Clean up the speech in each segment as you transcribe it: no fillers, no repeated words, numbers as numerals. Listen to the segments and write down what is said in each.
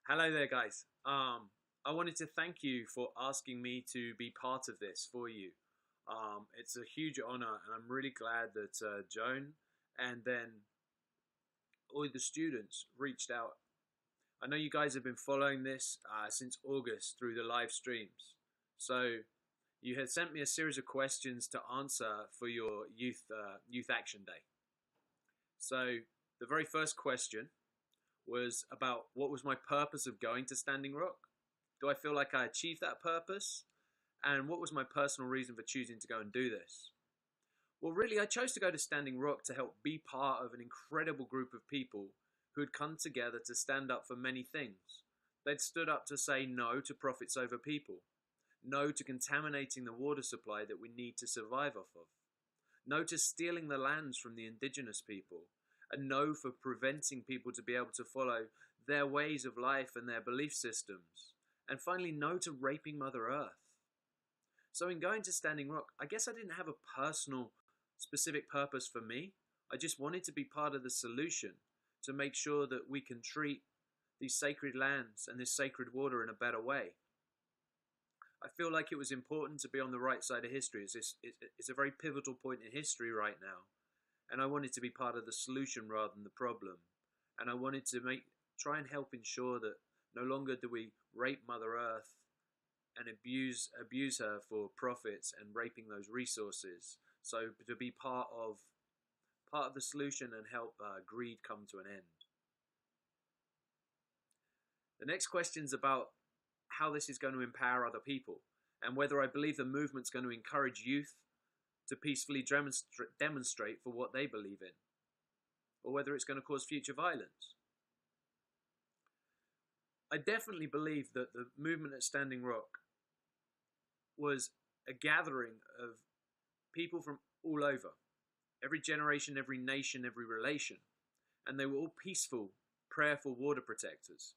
Hello there, guys. I wanted to thank you for asking me to be part of this for you. It's a huge honor, and I'm really glad that Joan and then all the students reached out. I know you guys have been following this since August through the live streams. So you had sent me a series of questions to answer for your youth action day. So the very first question was about what was my purpose of going to Standing Rock? Do I feel like I achieved that purpose? And what was my personal reason for choosing to go and do this? Well, really, I chose to go to Standing Rock to help be part of an incredible group of people who had come together to stand up for many things. They'd stood up to say no to profits over people, no to contaminating the water supply that we need to survive off of, no to stealing the lands from the indigenous people, and no for preventing people to be able to follow their ways of life and their belief systems, and finally no to raping Mother Earth. So in going to Standing Rock, I guess I didn't have a personal specific purpose for me. I just wanted to be part of the solution to make sure that we can treat these sacred lands and this sacred water in a better way. I feel like it was important to be on the right side of history. It's a very pivotal point in history right now. And I wanted to be part of the solution rather than the problem. And I wanted to try and help ensure that no longer do we rape Mother Earth and abuse her for profits and raping those resources. So to be part of the solution and help greed come to an end. The next question's about how this is going to empower other people and whether I believe the movement's going to encourage youth to peacefully demonstrate for what they believe in, or whether it's going to cause future violence. I definitely believe that the movement at Standing Rock was a gathering of people from all over, every generation, every nation, every relation, and they were all peaceful, prayerful water protectors.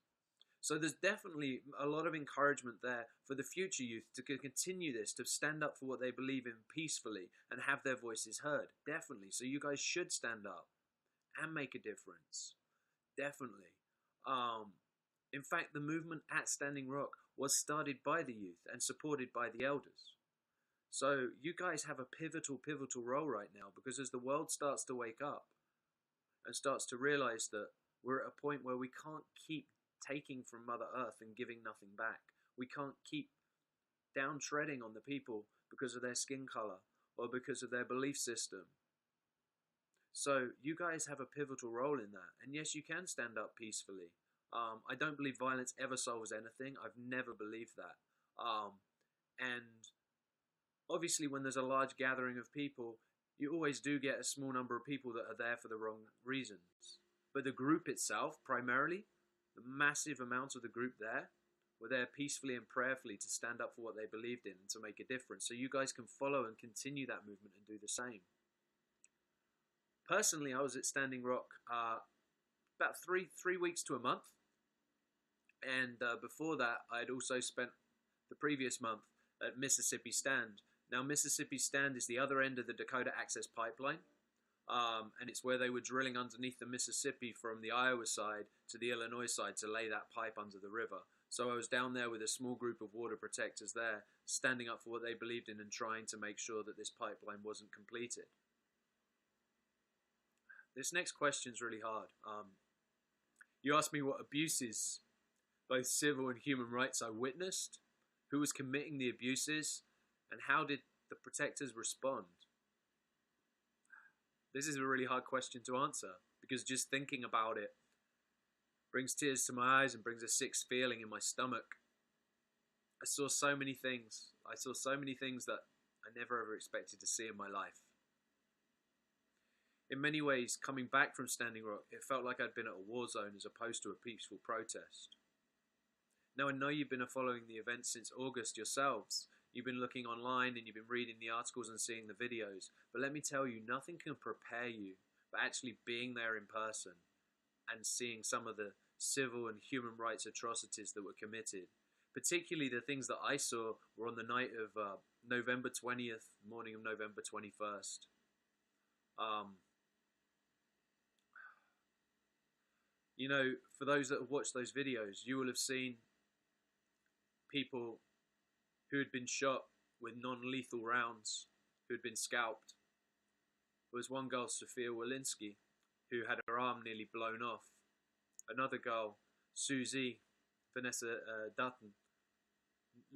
So there's definitely a lot of encouragement there for the future youth to continue this, to stand up for what they believe in peacefully and have their voices heard. Definitely. So you guys should stand up and make a difference. Definitely. In fact, the movement at Standing Rock was started by the youth and supported by the elders. So you guys have a pivotal role right now, because as the world starts to wake up and starts to realize that we're at a point where we can't keep taking from Mother Earth and giving nothing back. We can't keep down treading on the people because of their skin color or because of their belief system. So you guys have a pivotal role in that. And yes, you can stand up peacefully. I don't believe violence ever solves anything. I've never believed that. And obviously when there's a large gathering of people, you always do get a small number of people that are there for the wrong reasons. But the group itself, primarily, the massive amounts of the group there were there peacefully and prayerfully to stand up for what they believed in and to make a difference. So you guys can follow and continue that movement and do the same. Personally, I was at Standing Rock about three weeks to a month. And before that, I had also spent the previous month at Mississippi Stand. Now, Mississippi Stand is the other end of the Dakota Access Pipeline. And it's where they were drilling underneath the Mississippi from the Iowa side to the Illinois side to lay that pipe under the river. So I was down there with a small group of water protectors there, standing up for what they believed in and trying to make sure that this pipeline wasn't completed. This next question's really hard. You asked me what abuses, both civil and human rights, I witnessed, who was committing the abuses, and how did the protectors respond? This is a really hard question to answer, because just thinking about it brings tears to my eyes and brings a sick feeling in my stomach. I saw so many things. I saw so many things that I never ever expected to see in my life. In many ways, coming back from Standing Rock, it felt like I'd been at a war zone as opposed to a peaceful protest. Now, I know you've been following the events since August yourselves. You've been looking online and you've been reading the articles and seeing the videos. But let me tell you, nothing can prepare you for actually being there in person and seeing some of the civil and human rights atrocities that were committed. Particularly the things that I saw were on the night of November 20th, morning of November 21st. You know, for those that have watched those videos, you will have seen people who had been shot with non-lethal rounds, who had been scalped. There was one girl, Sophia Walensky, who had her arm nearly blown off. Another girl, Susie Vanessa Dutton,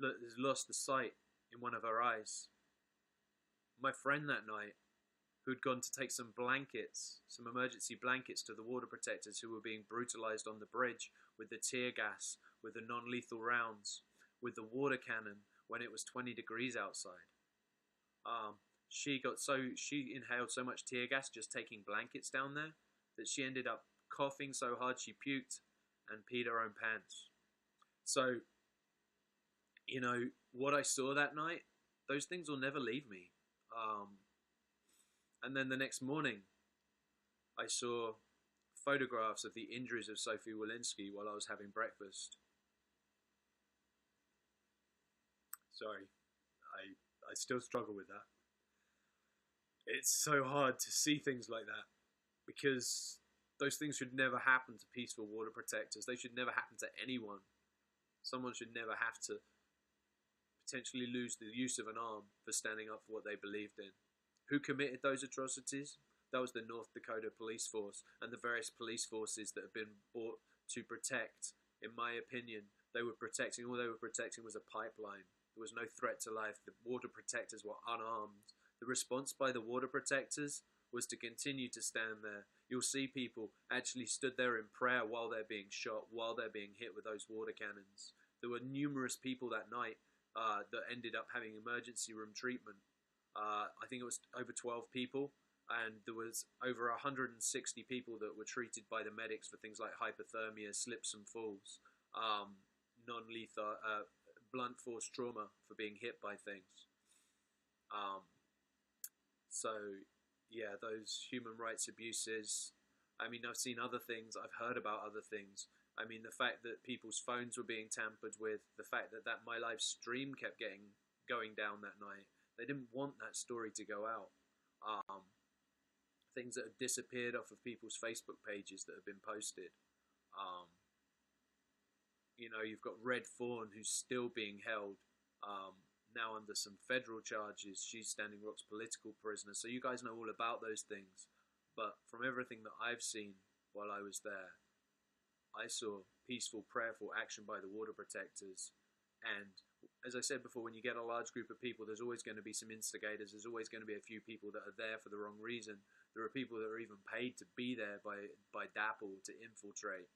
has lost the sight in one of her eyes. My friend that night, who'd gone to take some blankets, some emergency blankets to the water protectors who were being brutalized on the bridge with the tear gas, with the non-lethal rounds, with the water cannon when it was 20 degrees outside. She inhaled so much tear gas just taking blankets down there that she ended up coughing so hard she puked and peed her own pants. So, you know, what I saw that night, those things will never leave me. And then the next morning, I saw photographs of the injuries of Sophie Walensky while I was having breakfast. Sorry, I still struggle with that. It's so hard to see things like that because those things should never happen to peaceful water protectors. They should never happen to anyone. Someone should never have to potentially lose the use of an arm for standing up for what they believed in. Who committed those atrocities? That was the North Dakota police force and the various police forces that have been brought to protect. In my opinion, all they were protecting was a pipeline. There was no threat to life. The water protectors were unarmed. The response by the water protectors was to continue to stand there. You'll see people actually stood there in prayer while they're being shot, while they're being hit with those water cannons. There were numerous people that night that ended up having emergency room treatment. I think it was over 12 people, and there was over 160 people that were treated by the medics for things like hypothermia, slips and falls, non-lethal, blunt force trauma for being hit by things. So, yeah, those human rights abuses. I mean, I've seen other things. I've heard about other things. I mean, the fact that people's phones were being tampered with, the fact that My Live stream kept going down that night. They didn't want that story to go out. Things that have disappeared off of people's Facebook pages that have been posted. You know, you've got Red Fawn, who's still being held now under some federal charges. She's Standing Rock's political prisoner. So you guys know all about those things. But from everything that I've seen while I was there, I saw peaceful, prayerful action by the water protectors. And as I said before, when you get a large group of people, there's always going to be some instigators. There's always going to be a few people that are there for the wrong reason. There are people that are even paid to be there by DAPL to infiltrate.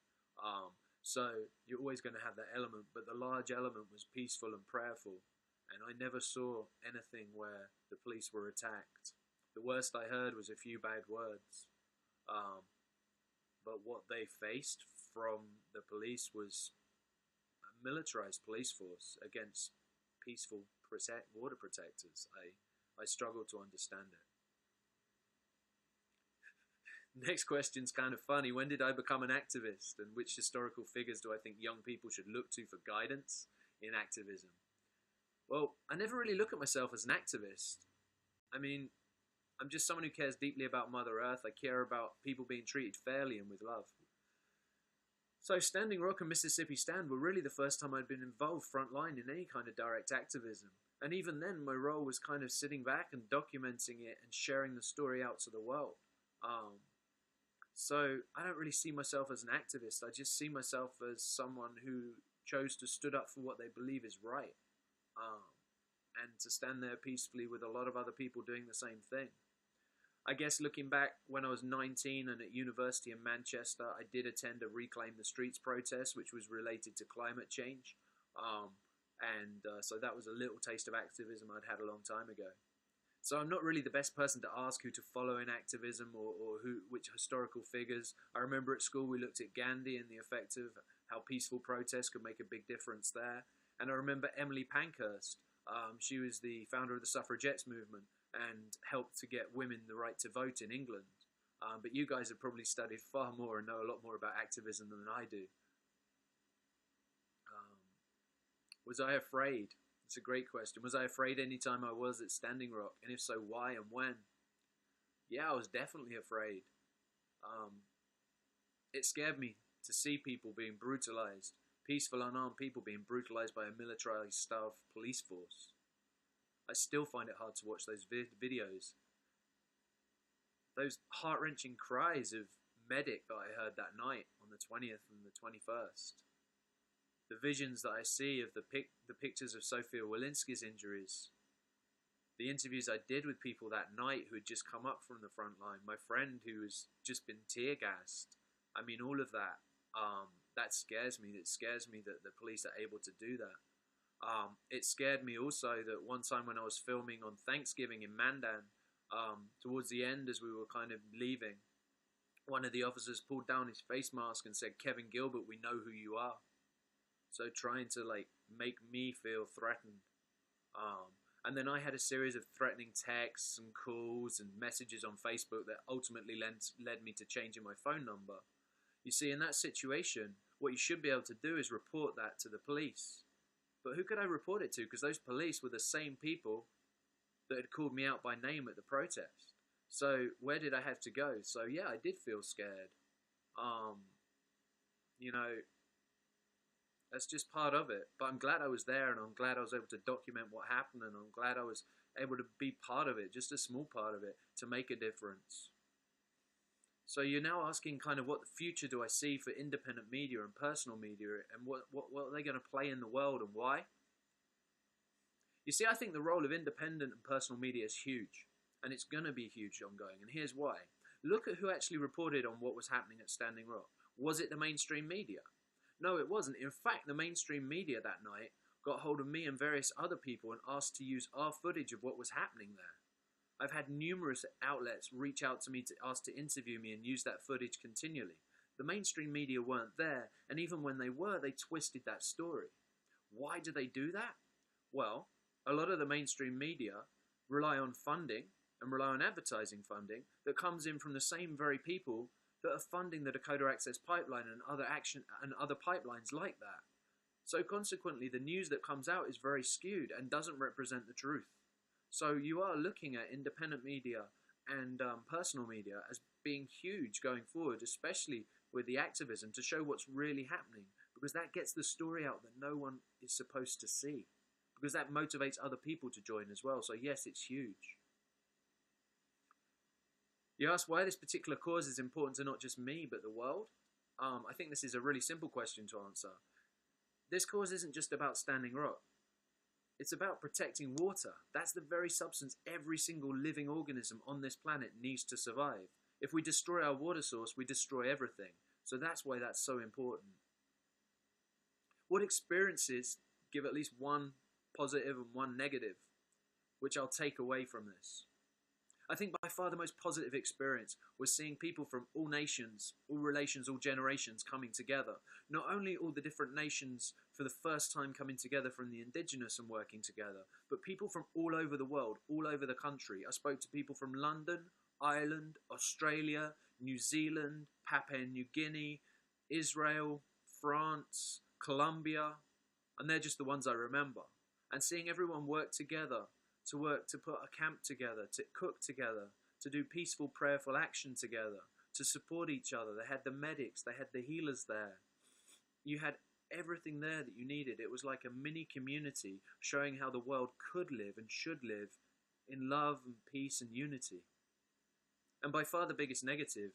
So you're always going to have that element. But the large element was peaceful and prayerful. And I never saw anything where the police were attacked. The worst I heard was a few bad words. But what they faced from the police was a militarized police force against peaceful water protectors. I struggle to understand it. Next question's kind of funny. When did I become an activist? And which historical figures do I think young people should look to for guidance in activism? Well, I never really look at myself as an activist. I mean, I'm just someone who cares deeply about Mother Earth. I care about people being treated fairly and with love. So Standing Rock and Mississippi Stand were really the first time I'd been involved frontline in any kind of direct activism. And even then, my role was kind of sitting back and documenting it and sharing the story out to the world. So I don't really see myself as an activist. I just see myself as someone who chose to stood up for what they believe is right. And to stand there peacefully with a lot of other people doing the same thing. I guess looking back when I was 19 and at university in Manchester, I did attend a Reclaim the Streets protest, which was related to climate change. So that was a little taste of activism I'd had a long time ago. So I'm not really the best person to ask who to follow in activism or which historical figures. I remember at school we looked at Gandhi and the effect of how peaceful protests could make a big difference there. And I remember Emily Pankhurst. She was the founder of the suffragettes movement and helped to get women the right to vote in England. But you guys have probably studied far more and know a lot more about activism than I do. Was I afraid? It's a great question. Was I afraid any time I was at Standing Rock? And if so, why and when? Yeah, I was definitely afraid. It scared me to see people being brutalized, peaceful unarmed people being brutalized by a militarized staff police force. I still find it hard to watch those videos. Those heart-wrenching cries of medic that I heard that night on the 20th and the 21st. The visions that I see of the pictures of Sofia Walensky's injuries. The interviews I did with people that night who had just come up from the front line. My friend who has just been tear-gassed. I mean, all of that. That scares me. It scares me that the police are able to do that. It scared me also that one time when I was filming on Thanksgiving in Mandan, towards the end as we were kind of leaving, one of the officers pulled down his face mask and said, "Kevin Gilbert, we know who you are." So trying to like make me feel threatened. And then I had a series of threatening texts and calls and messages on Facebook that ultimately led me to changing my phone number. You see, in that situation, what you should be able to do is report that to the police. But who could I report it to? Because those police were the same people that had called me out by name at the protest. So where did I have to go? So yeah, I did feel scared. You know, that's just part of it. But I'm glad I was there, and I'm glad I was able to document what happened, and I'm glad I was able to be part of it, just a small part of it, to make a difference. So you're now asking kind of what the future do I see for independent media and personal media, and what are they going to play in the world, and why? You see, I think the role of independent and personal media is huge, and it's going to be huge ongoing, and here's why. Look at who actually reported on what was happening at Standing Rock. Was it the mainstream media? No, it wasn't. In fact, the mainstream media that night got hold of me and various other people and asked to use our footage of what was happening there. I've had numerous outlets reach out to me to ask to interview me and use that footage continually. The mainstream media weren't there, and even when they were, they twisted that story. Why do they do that? Well, a lot of the mainstream media rely on funding and rely on advertising funding that comes in from the same very people that are funding the Dakota Access Pipeline and other pipelines like that. So consequently, the news that comes out is very skewed and doesn't represent the truth. So you are looking at independent media and personal media as being huge going forward, especially with the activism, to show what's really happening, because that gets the story out that no one is supposed to see, because that motivates other people to join as well. So yes, it's huge. You ask why this particular cause is important to not just me, but the world? I think this is a really simple question to answer. This cause isn't just about Standing Rock. It's about protecting water. That's the very substance every single living organism on this planet needs to survive. If we destroy our water source, we destroy everything. So that's why that's so important. What experiences give at least one positive and one negative, which I'll take away from this? I think by far the most positive experience was seeing people from all nations, all relations, all generations coming together. Not only all the different nations for the first time coming together from the indigenous and working together, but people from all over the world, all over the country. I spoke to people from London, Ireland, Australia, New Zealand, Papua New Guinea, Israel, France, Colombia, and they're just the ones I remember. And seeing everyone work together, to put a camp together, to cook together, to do peaceful, prayerful action together, to support each other. They had the medics, they had the healers there. You had everything there that you needed. It was like a mini community showing how the world could live and should live in love and peace and unity. And by far the biggest negative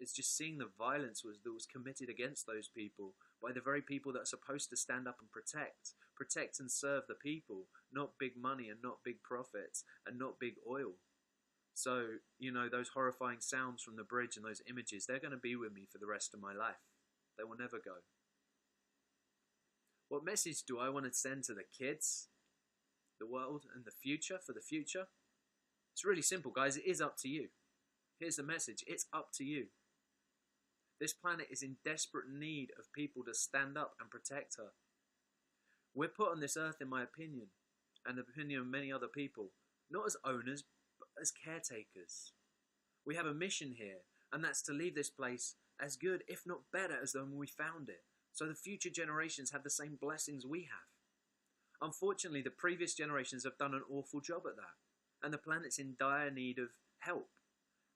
is just seeing the violence that was committed against those people by the very people that are supposed to stand up and protect and serve the people, not big money and not big profits and not big oil. So, you know, those horrifying sounds from the bridge and those images, they're going to be with me for the rest of my life. They will never go. What message do I want to send to the kids, the world, and the future, for the future? It's really simple, guys. It is up to you. Here's the message. It's up to you. This planet is in desperate need of people to stand up and protect her. We're put on this earth, in my opinion, and the opinion of many other people, not as owners, but as caretakers. We have a mission here, and that's to leave this place as good, if not better, as when we found it, so the future generations have the same blessings we have. Unfortunately, the previous generations have done an awful job at that, and the planet's in dire need of help.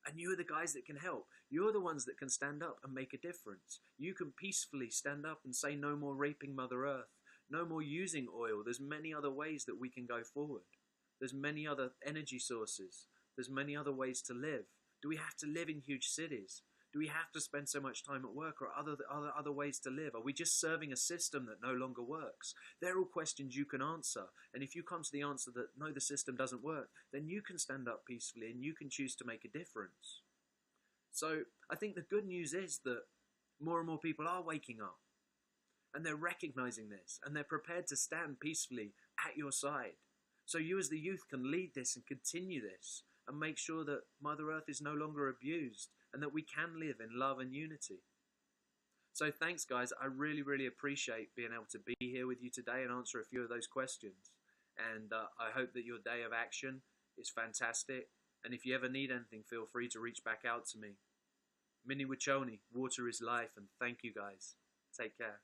And you are the guys that can help. You're the ones that can stand up and make a difference. You can peacefully stand up and say no more raping Mother Earth, no more using oil. There's many other ways that we can go forward. There's many other energy sources. There's many other ways to live. Do we have to live in huge cities? Do we have to spend so much time at work, or other ways to live? Are we just serving a system that no longer works? They're all questions you can answer. And if you come to the answer that no, the system doesn't work, then you can stand up peacefully and you can choose to make a difference. So I think the good news is that more and more people are waking up, and they're recognizing this, and they're prepared to stand peacefully at your side. So you as the youth can lead this and continue this and make sure that Mother Earth is no longer abused and that we can live in love and unity. So thanks, guys. I really, really appreciate being able to be here with you today and answer a few of those questions. And I hope that your day of action is fantastic. And if you ever need anything, feel free to reach back out to me. Mini Wachoni, water is life, and thank you, guys. Take care.